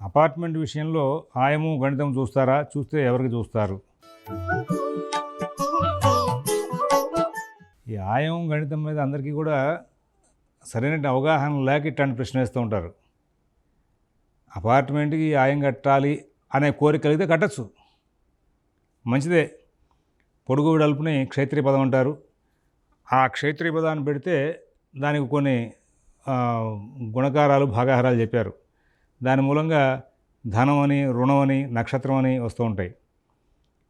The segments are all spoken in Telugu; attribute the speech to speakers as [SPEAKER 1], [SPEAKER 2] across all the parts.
[SPEAKER 1] అపార్ట్మెంట్ విషయంలో ఆయము గణితం చూస్తారా? చూస్తే ఎవరికి చూస్తారు? ఈ ఆయం గణితం మీద అందరికీ కూడా సరైన అవగాహన లేక ఇట్లాంటి ప్రశ్న వేస్తూ ఉంటారు. అపార్ట్మెంట్కి ఆయం కట్టాలి అనే కోరిక కలిగితే కట్టచ్చు, మంచిదే. పొడుగు వెడల్పుని క్షేత్రీయ పదం అంటారు. ఆ క్షేత్రీయ పదాన్ని పెడితే దానికి కొన్ని గుణకారాలు భాగాహారాలు చెప్పారు. దాని మూలంగా ధనం అని, రుణం అని, నక్షత్రం అని వస్తూ ఉంటాయి.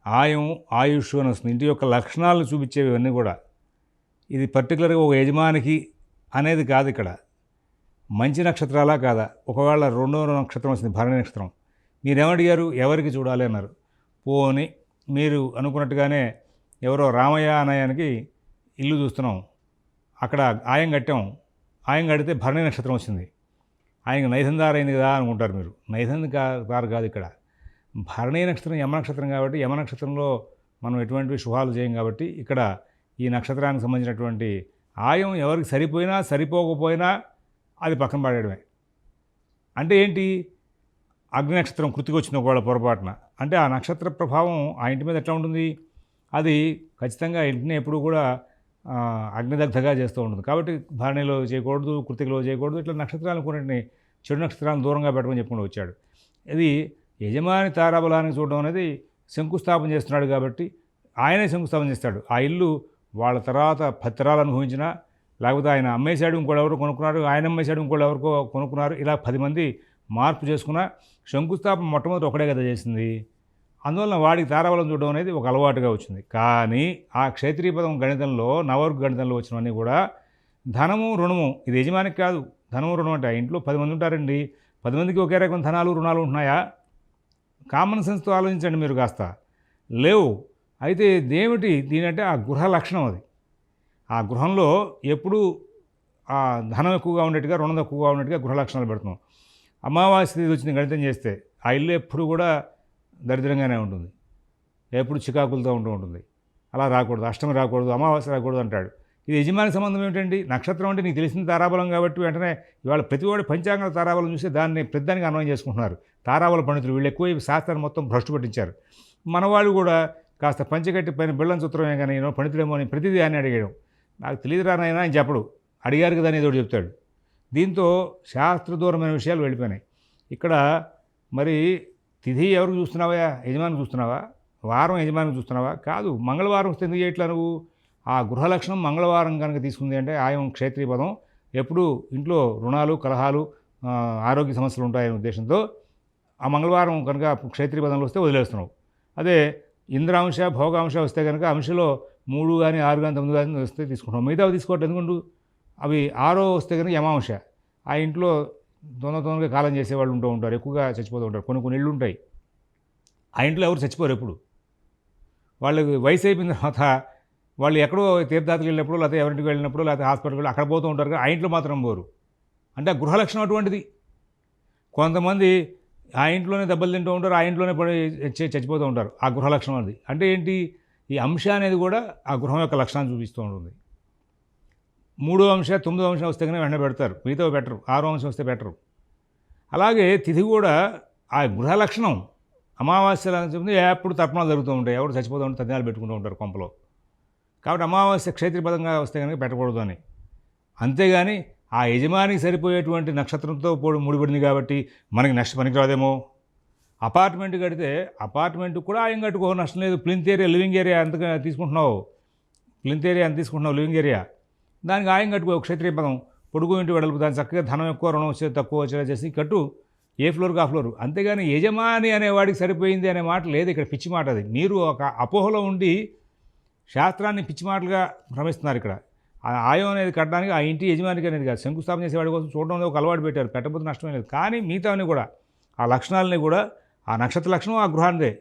[SPEAKER 1] ఆయం, ఆయుష్ అని వస్తుంది. ఇంటి యొక్క లక్షణాలను చూపించేవి ఇవన్నీ కూడా. ఇది పర్టికులర్గా ఒక యజమానికి అనేది కాదు. ఇక్కడ మంచి నక్షత్రాలా కాదా? ఒకవేళ రెండో నక్షత్రం వస్తుంది, భరణి నక్షత్రం, మీరేమడిగారు? ఎవరికి చూడాలి అన్నారు. పోని మీరు అనుకున్నట్టుగానే ఎవరో రామయ్య అన్నయ్యానికి ఇల్లు చూస్తున్నాం, అక్కడ ఆయం కట్టాం. ఆయం కడితే భరణి నక్షత్రం వచ్చింది. ఆయనకు నైధందారు అయింది కదా అనుకుంటారు మీరు. నైధందారు కాదు ఇక్కడ. భరణి నక్షత్రం యమ నక్షత్రం కాబట్టి, యమ నక్షత్రంలో మనం ఎటువంటి శుభాలు చేయం కాబట్టి ఇక్కడ ఈ నక్షత్రానికి సంబంధించినటువంటి ఆయం ఎవరికి సరిపోయినా సరిపోకపోయినా అది పక్కన పడేయడమే. అంటే ఏంటి? అగ్ని నక్షత్రం కృతికి వచ్చింది ఒకవేళ పొరపాటున, అంటే ఆ నక్షత్ర ప్రభావం ఆ ఇంటి మీద ఎట్లా ఉంటుంది? అది ఖచ్చితంగా ఇంటిని ఎప్పుడు కూడా అగ్నిదగ్ధగా చేస్తూ ఉంటుంది. కాబట్టి భరణిలో చేయకూడదు, కృతికలో చేయకూడదు. ఇట్లా నక్షత్రాలను కొన్నింటిని, చెడు నక్షత్రాలను దూరంగా పెట్టమని చెప్పుకుంటూ వచ్చాడు. ఇది యజమాని తారాబలానికి చూడడం అనేది శంకుస్థాపన చేస్తున్నాడు కాబట్టి ఆయనే శంకుస్థాపన చేస్తాడు. ఆ ఇల్లు వాళ్ళ తర్వాత 10 తరాలు అనుభవించినా, లేకపోతే ఆయన అమ్మేశాడు, ఇంకోటి ఎవరు కొనుక్కున్నారు, ఆయన అమ్మేశాడు, ఇంకోటి ఎవరికో కొనుక్కున్నారు, ఇలా 10 మంది మార్పు చేసుకున్నా శంకుస్థాపన మొట్టమొదటి ఒకడే కదా చేసింది. అందువలన వాడికి తారాబలం చూడడం అనేది ఒక అలవాటుగా వచ్చింది. కానీ ఆ క్షేత్రీయ పదం గణితంలో, నవవర్గ గణితంలో వచ్చినవన్నీ కూడా ధనము, రుణము. ఇది యజమానికి కాదు. ధనము, రుణం అంటే ఇంట్లో 10 మంది ఉంటారండి, 10 మందికి ఒకే రకం ధనాలు, రుణాలు ఉంటున్నాయా? కామన్ సెన్స్తో ఆలోచించండి మీరు కాస్త. లేవు. అయితే దేమిటి దీనంటే ఆ గృహ లక్షణం. అది ఆ గృహంలో ఎప్పుడు ఆ ధనం ఎక్కువగా ఉండేట్టుగా, రుణం తక్కువగా ఉండేట్టుగా గృహ లక్షణాలు పెడుతున్నాం. అమావాస్య తిథి వచ్చింది గణితం చేస్తే ఆ ఇల్లు ఎప్పుడు కూడా దరిద్రంగానే ఉంటుంది, ఎప్పుడు చికాకులతో ఉంటుంది. అలా రాకూడదు, అష్టమి రాకూడదు, అమావాస్య రాకూడదు అంటాడు. ఇది యజమాని సంబంధం ఏమిటండి? నక్షత్రం అంటే నీకు తెలిసిన తారాబలం కాబట్టి వెంటనే ఇవాళ ప్రతివాడు పంచాంగ తారాబలం చూసి దాన్ని ప్రతిదానికి అన్వయం చేసుకుంటున్నారు. తారాబల పండితులు వీళ్ళు ఎక్కువ శాస్త్రాన్ని మొత్తం భ్రష్టు పట్టించారు. మనవాళ్ళు కూడా కాస్త పంచగట్టి పైన బిళ్ళం సూత్రమే కానీ నేను పండితుడేమో అని ప్రతిదీ అని అడిగాడు. నాకు తెలియదురా నాయనా అని చెప్పడు, అడిగారు కదా అని ఏదో చెప్తాడు. దీంతో శాస్త్రదూరమైన విషయాలు వెళ్ళిపోయినాయి. ఇక్కడ మరి తిథి ఎవరికి చూస్తున్నావా? యజమానికి చూస్తున్నావా? వారం యజమానికి చూస్తున్నావా? కాదు. మంగళవారం వస్తే ఎందుకు చేయట్లా నువ్వు? ఆ గృహ లక్షణం మంగళవారం కనుక తీసుకుంది అంటే ఆయం క్షేత్రీయ పదం ఎప్పుడు ఇంట్లో రుణాలు, కలహాలు, ఆరోగ్య సమస్యలు ఉంటాయనే ఉద్దేశంతో ఆ మంగళవారం కనుక క్షేత్రీయ పదంలో వస్తే వదిలేస్తున్నావు. అదే ఇంద్రాంశ, భోగాంశ వస్తే కనుక అంశలో 3 కానీ 6 కానీ 9 కానీ వస్తే తీసుకుంటాం. మిగతావి తీసుకోవట్లేదు. ఎందుకంటూ అవి 6 వస్తే కనుక యమాంశ. ఆ ఇంట్లో తొందరగా కాలం చేసేవాళ్ళు ఉంటూ ఉంటారు, ఎక్కువగా చచ్చిపోతూ ఉంటారు. కొన్ని ఇళ్ళు ఉంటాయి, ఆ ఇంట్లో ఎవరు చచ్చిపోరు. ఎప్పుడు వాళ్ళకి వయసు అయిపోయిన తర్వాత వాళ్ళు ఎక్కడో తీర్థయాత్రలకు వెళ్ళినప్పుడు, లేకపోతే ఎవరింటికి వెళ్ళినప్పుడు, లేకపోతే హాస్పిటల్కి వెళ్ళి అక్కడ పోతూ ఉంటారు, ఆ ఇంట్లో మాత్రం పోరు. అంటే ఆ గృహ లక్షణం అటువంటిది. కొంతమంది ఆ ఇంట్లోనే దెబ్బలు తింటూ ఉంటారు, ఆ ఇంట్లోనే పడి చచ్చిపోతూ ఉంటారు. ఆ గృహ లక్షణం అది. అంటే ఏంటి? ఈ అంశ అనేది కూడా ఆ గృహం యొక్క లక్షణాన్ని చూపిస్తూ ఉంటుంది. 3వ అంశ, 9వ అంశం వస్తే కనుక వెంటనే పెడతారు, మిగతా పెట్టరు. 6వ అంశం వస్తే పెట్టరు. అలాగే తిథి కూడా ఆ గృహ లక్షణం. అమావాస్యలు అని చెప్తే ఎప్పుడు తర్పణాలు జరుగుతూ ఉంటాయి, ఎవరు చచ్చిపోతూ ఉంటారు, తద్దినాలు పెట్టుకుంటూ ఉంటారు కొంపలో. కాబట్టి అమావాస్య క్షేత్రపదంగా వస్తే కనుక పెట్టకూడదు అని. అంతేగాని ఆ యజమానికి సరిపోయేటువంటి నక్షత్రంతో ముడిపడింది కాబట్టి మనకి పనికి రాదేమో. అపార్ట్మెంట్ కడితే అపార్ట్మెంట్కి కూడా ఆయం కట్టుకో, నష్టం లేదు. ప్లింత్ ఏరియా, లివింగ్ ఏరియా ఎంత తీసుకుంటున్నావు? ప్లింత్ ఏరియా ఎంత తీసుకుంటున్నావు? లివింగ్ ఏరియా, దానికి ఆయం కట్టుకో. క్షేత్రీయ పదం పొడుగు ఇంటి వెడల్పు, దాని చక్కగా ధనం ఎక్కువ, రుణం వచ్చేది తక్కువ వచ్చేలా చేసి కట్టు. ఏ ఫ్లోర్కి ఆ ఫ్లోరు. అంతేగాని యజమాని అనేవాడికి సరిపోయింది అనే మాట లేదు ఇక్కడ. పిచ్చి మాట అది. మీరు ఒక అపోహలో ఉండి శాస్త్రాన్ని పిచ్చి మాటలుగా భ్రమిస్తున్నారు. ఇక్కడ ఆయం అనేది కట్టడానికి ఆ ఇంటి యజమానికి అనేది కాదు, శంకుస్థాపన చేసేవాడి కోసం చూడడం ఒక అలవాటు పెట్టారు. పెట్టకపోతే నష్టమే లేదు. కానీ మిగతావన్నీ కూడా ఆ లక్షణాలని కూడా ఆ నక్షత్ర లక్షణం ఆ గృహానిదే.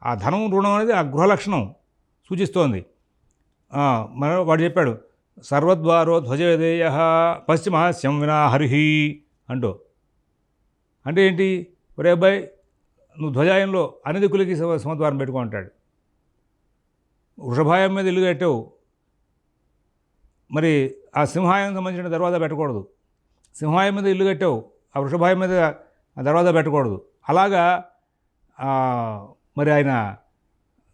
[SPEAKER 1] ఆ ధనం, రుణం అనేది ఆ గృహ లక్షణం సూచిస్తోంది. వాడు చెప్పాడు, సర్వద్వారో ధ్వజవేదేయ పశ్చిమహాస్యం వినా హరిహి అంటూ. అంటే ఏంటి? ఒరే అబ్బాయి, నువ్వు ధ్వజాయంలో అన్ని దిక్కులకి సింహద్వారం పెట్టుకో అంటాడు. వృషభాయం మీద ఇల్లు కట్టావు, మరి ఆ సింహాయం సంబంధించిన దర్వాజా పెట్టకూడదు. సింహాయం మీద ఇల్లు కట్టావు, ఆ వృషభాయం మీద దర్వాజా పెట్టకూడదు. అలాగా మరి ఆయన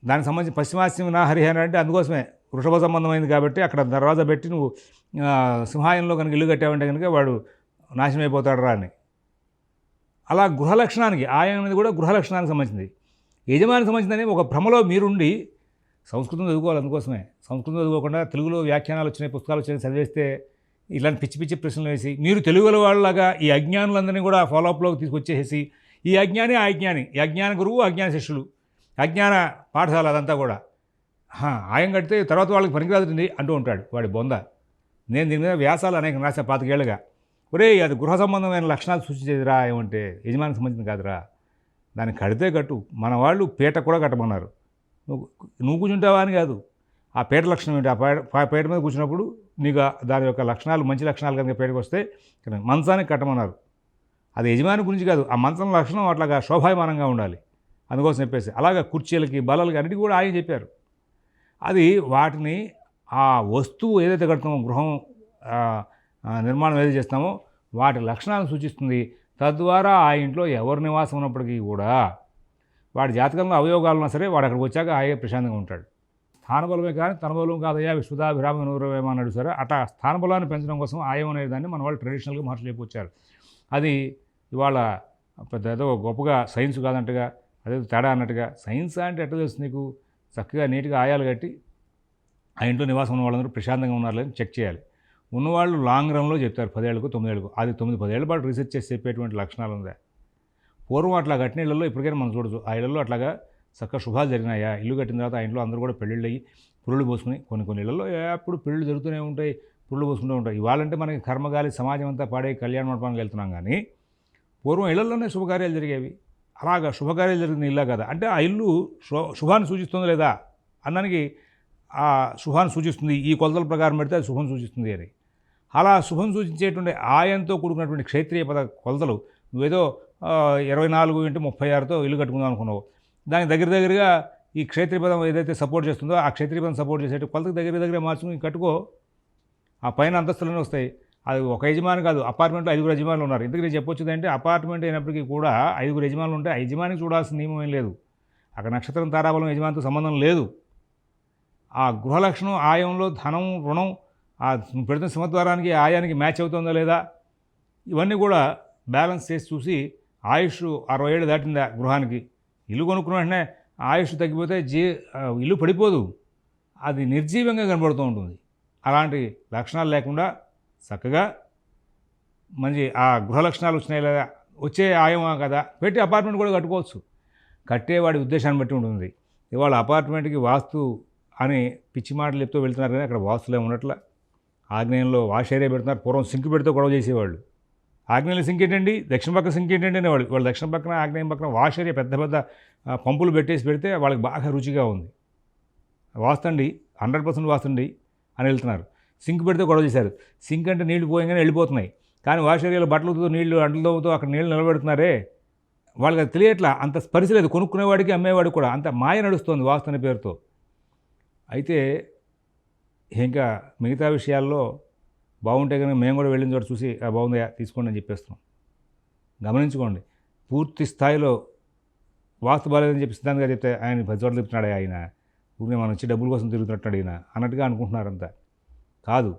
[SPEAKER 1] దానికి సంబంధించి పశ్చిమాస్యం నా హరిహర అంటే అందుకోసమే వృషభ సంబంధమైంది కాబట్టి అక్కడ దర్వాజా పెట్టి నువ్వు సింహాయంలో కనుక ఇల్లు కట్టావంటే కనుక వాడు నాశనం అయిపోతాడు రా అని. అలా గృహ లక్షణానికి ఆయం అనేది కూడా గృహ లక్షణానికి సంబంధించింది. యజమానికి సంబంధించిందని ఒక భ్రమలో మీరుండి సంస్కృతం చదువుకోవాలి. అందుకోసమే సంస్కృతం చదువుకోకుండా తెలుగులో వ్యాఖ్యానాలు వచ్చినాయి, పుస్తకాలు వచ్చినాయి చదివేస్తే ఇలాంటి పిచ్చి పిచ్చి ప్రశ్నలు వేసి మీరు తెలుగుల వాళ్ళలాగా ఈ అజ్ఞానులందరినీ కూడా ఫాలోఅప్లోకి తీసుకొచ్చేసి ఈ అజ్ఞాని ఆ అజ్ఞాని, ఈ అజ్ఞాన గురువు అజ్ఞాన శిష్యులు, అజ్ఞాన పాఠశాల అదంతా కూడా ఆయం కడితే తర్వాత వాళ్ళకి పనికిరాదుంది అంటూ ఉంటాడు వాడి బొంద. నేను దీని మీద వ్యాసాలు అనేక రాసా 25 ఏళ్ళుగా. ఒరే అది గృహ సంబంధమైన లక్షణాలు సూచించేదిరా ఏమంటే యజమానికి సంబంధించింది కాదురా, దాన్ని కడితే కట్టు. మన వాళ్ళు పీట కూడా కట్టమన్నారు. నువ్వు కూర్చుంటావా అని కాదు, ఆ పీట లక్షణం ఏంటి, ఆ పీట మీద కూర్చున్నప్పుడు నీకు దాని యొక్క లక్షణాలు మంచి లక్షణాలు కనుక పీటకు వస్తే మంచానికి కట్టమన్నారు. అది యజమాని గురించి కాదు, ఆ మంచం లక్షణం అట్లాగా శోభాయమానంగా ఉండాలి. అందుకోసం చెప్పేసి అలాగా కుర్చీలకి బల్లలకి అన్నిటికీ కూడా ఆయన చెప్పారు. అది వాటిని ఆ వస్తువు ఏదైతే కడుతున్నామో గృహం నిర్మాణం ఏదైతే చేస్తామో వాటి లక్షణాలను సూచిస్తుంది. తద్వారా ఆ ఇంట్లో ఎవరు నివాసం ఉన్నప్పటికీ కూడా వాడి జాతకంలో అవయోగాలు ఉన్నా సరే వాడు అక్కడికి వచ్చాక హాయిగా ప్రశాంతంగా ఉంటాడు. స్థానబలమే కానీ తన బలం కాదయ్యా విశ్వదాభిరామ నూరవేమ అని అడుగుతారు. అట్లా స్థానబలాన్ని పెంచడం కోసం ఆయం అనే దాన్ని మన వాళ్ళు ట్రెడిషనల్గా మహర్షులు చెప్పొచ్చారు. అది ఇవాళ పెద్ద ఏదో గొప్పగా సైన్స్ కాదంటగా అదేదో తేడా అన్నట్టుగా. సైన్స్ అంటే ఎట్లా తెలుస్తుంది నీకు, చక్కగా నీట్గా ఆయాలు కట్టి ఆ ఇంట్లో నివాసం ఉన్న వాళ్ళందరూ ప్రశాంతంగా ఉన్నారు లేదని చెక్ చేయాలి. ఉన్నవాళ్ళు లాంగ్ రన్లో చెప్తారు 10 ఏళ్ళకు 9 ఏళ్ళకు. అది 9-10 ఏళ్ళ పాటు రీసెర్చ్ చేసి చెప్పేటువంటి లక్షణాలు ఉందా. పూర్వం అట్లా కట్టిన ఇళ్లలో ఇప్పటికైనా మనం చూడవచ్చు. ఆ ఇళ్లలో అట్లాగా చక్కగా శుభాలు జరిగినాయా, ఇల్లు కట్టిన తర్వాత ఆ ఇంట్లో అందరూ కూడా పెళ్ళిళ్ళు అయ్యి పురుళ్ళు పోసుకుని కొన్ని ఇళ్లలో ఎప్పుడు పెళ్ళిళ్ళు జరుగుతూనే ఉంటాయి, పురుళ్ళు పోసుకుంటూ ఉంటాయి. ఇవాళంటే మనకి కర్మగాలి సమాజం అంతా పాడే కళ్యాణ మండపానికి వెళ్తున్నాం కానీ పూర్వం ఇళ్లలోనే శుభకార్యాలు జరిగేవి. అలాగా శుభకార్యాలు జరిగిన ఇల్లా కదా అంటే ఆ ఇల్లు శుభాన్ని సూచిస్తుందో లేదా అన్నానికి ఆ శుభాన్ని సూచిస్తుంది. ఈ కొలతల ప్రకారం పెడితే అది శుభం సూచిస్తుంది అని. అలా శుభం సూచించేటువంటి ఆయంతో కూడుకున్నటువంటి క్షేత్రీయ పద కొలతలు నువ్వేదో 24x36తో ఇల్లు కట్టుకుందాం అనుకున్నావు. దానికి దగ్గరగా ఈ క్షేత్రీయ పదం ఏదైతే సపోర్ట్ చేస్తుందో ఆ క్షేత్రీయ పదం సపోర్ట్ చేసేట్టు కొలతకు దగ్గర మార్చుకుని కట్టుకో. ఆ పైన అంతస్తులోనే వస్తాయి. అది ఒక యజమాని కాదు, అపార్ట్మెంట్లో 5 యజమానులు ఉన్నారు. ఇంతకీ నేను చెప్పొచ్చుది అంటే అపార్ట్మెంట్ అయినప్పటికీ కూడా 5 యజమానులు ఉంటే ఆ యజమానికి చూడాల్సిన నియమం ఏం లేదు. అక్కడ నక్షత్రం తారాబలం యజమానితో సంబంధం లేదు. ఆ గృహ లక్షణం ఆయంలో ధనం రుణం ఆ పెడుతున్న సింహద్వారానికి ఆయానికి మ్యాచ్ అవుతుందా లేదా ఇవన్నీ కూడా బ్యాలెన్స్ చేసి చూసి ఆయుష్ 60 ఏళ్ళు దాటిందా గృహానికి. ఇల్లు కొనుక్కున్న వెంటనే ఆయుష్ తగ్గిపోతే ఇల్లు పడిపోదు, అది నిర్జీవంగా కనబడుతూ ఉంటుంది. అలాంటి లక్షణాలు లేకుండా చక్కగా మంచి ఆ గృహ లక్షణాలు వచ్చినాయి లేదా వచ్చే ఆయమా కదా పెట్టి అపార్ట్మెంట్ కూడా కట్టుకోవచ్చు. కట్టేవాడి ఉద్దేశాన్ని బట్టి ఉంటుంది. ఇవాళ అపార్ట్మెంట్కి వాస్తు అని పిచ్చి మాటలు చెప్తూ వెళ్తున్నారు కానీ అక్కడ వాస్తులే ఉన్నట్ల. ఆగ్నేయంలో వాష్ ఏరియా పెడుతున్నారు. పూర్వం సింక్ పెడితే గొడవ చేసేవాళ్ళు. ఆగ్నేయంలో సింక్ ఏంటండి, దక్షిణ పక్కన సింక్ ఏంటండి అనేవాళ్ళు. వాళ్ళు దక్షిణ పక్కన ఆగ్నేయం పక్కన వాష్ ఏరియా పెద్ద పంపులు పెట్టేసి పెడితే వాళ్ళకి బాగా రుచిగా ఉంది. వాస్తండి 100% వాస్తండి అని వెళ్తున్నారు. సింక్ పెడితే గొడవ చేశారు. సింక్ అంటే నీళ్లు పోయంగానే వెళ్ళిపోతున్నాయి. కానీ వాష్ ఏరియాలో బట్టలతో నీళ్లు అంటలతో అక్కడ నీళ్లు నిలబెడుతున్నారే వాళ్ళకి అది తెలియట్లా. అంత స్పరిశ లేదు కొనుక్కునేవాడికి అమ్మేవాడికి కూడా. అంత మాయ నడుస్తుంది వాస్తు అనే పేరుతో. అయితే ఇంకా మిగతా విషయాల్లో బాగుంటే కనుక మేము కూడా వెళ్ళిన చోట చూసి బాగుందా తీసుకోండి అని చెప్పేస్తున్నాం. గమనించుకోండి, పూర్తి స్థాయిలో వాస్తు బాలేదని చెప్పి సిద్ధాంత్ గారు చెప్తే ఆయన 10 చోట్ల చెప్తున్నాడు. ఆయన ఊరిని మనం వచ్చి డబ్బుల కోసం తిరుగుతున్నట్టు ఆయన అన్నట్టుగా అనుకుంటున్నారంతా. కాదు,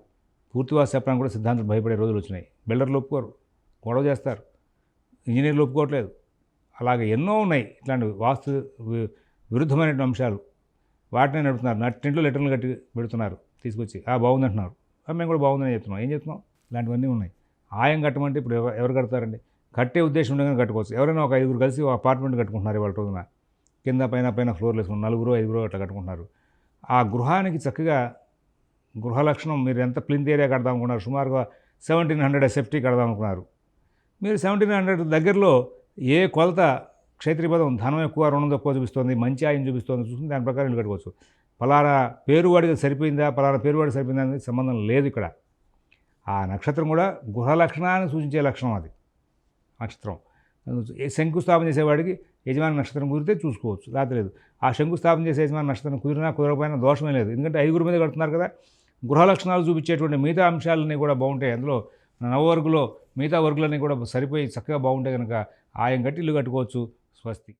[SPEAKER 1] పూర్తి వాస్తు చెప్పడానికి కూడా సిద్ధాంతాలు భయపడే రోజులు వచ్చినాయి. బిల్డర్లు ఒప్పుకోరు, గొడవ చేస్తారు, ఇంజనీర్లు ఒప్పుకోవట్లేదు. అలాగే ఎన్నో ఉన్నాయి ఇట్లాంటి వాస్తు విరుద్ధమైన అంశాలు. వాటినే నడుపుతున్నారు. నట్టింట్లో లెటర్లు కట్టి పెడుతున్నారు తీసుకొచ్చి బాగుంది అంటున్నారు. మేము కూడా బాగుందని చెప్తున్నాం. ఏం చెప్తున్నాం? ఇలాంటివన్నీ ఉన్నాయి. ఆయం కట్టమంటే ఇప్పుడు ఎవరు కడతారండి? కట్టే ఉద్దేశం ఉండగానే కట్టుకోవచ్చు. ఎవరైనా ఒక 5 కలిసి ఒక అపార్ట్మెంట్ కట్టుకుంటున్నారు ఇవాళ రోజున. కింద పైన ఫ్లోర్లు వేసుకుని 4-5 అట్లా కట్టుకుంటున్నారు. ఆ గృహానికి చక్కగా గృహ లక్షణం మీరు ఎంత ప్లింత్ ఏరియా కడదాం అనుకున్నారు, సుమారుగా 1700 ఎస్ఎఫ్టీ కడదాం అనుకున్నారు. మీరు 1700 దగ్గరలో ఏ కొలత క్షేత్రీయ పదం ధనం ఎక్కువ రుణం తక్కువ చూపిస్తుంది, మంచి ఆయం చూపిస్తుంది చూసుకుని దాని ప్రకారం ఇల్లు కట్టుకోవచ్చు. పలానా పేరువాడికి సరిపోయిందా, పలానా పేరువాడికి సరిపోయిందా అనేది సంబంధం లేదు ఇక్కడ. ఆ నక్షత్రం కూడా గృహ లక్షణాన్ని సూచించే లక్షణం అది. నక్షత్రం శంకుస్థాపన చేసేవాడికి యజమాని నక్షత్రం కుదిరితే చూసుకోవచ్చు, రాత్రలేదు. ఆ శంకుస్థాపన చేసే యజమాని నక్షత్రం కుదిరినా కుదరకపోయినా దోషమే లేదు. ఎందుకంటే 5 మీద కడుతున్నారు కదా. గృహ లక్షణాలు చూపించేటువంటి మిగతా అంశాలన్నీ కూడా బాగుంటాయి. అందులో నవవర్గులో మిగతా వర్గులన్నీ కూడా సరిపోయి చక్కగా బాగుంటాయి కనుక ఆయం కట్టి ఇల్లు కట్టుకోవచ్చు. స్వస్తి.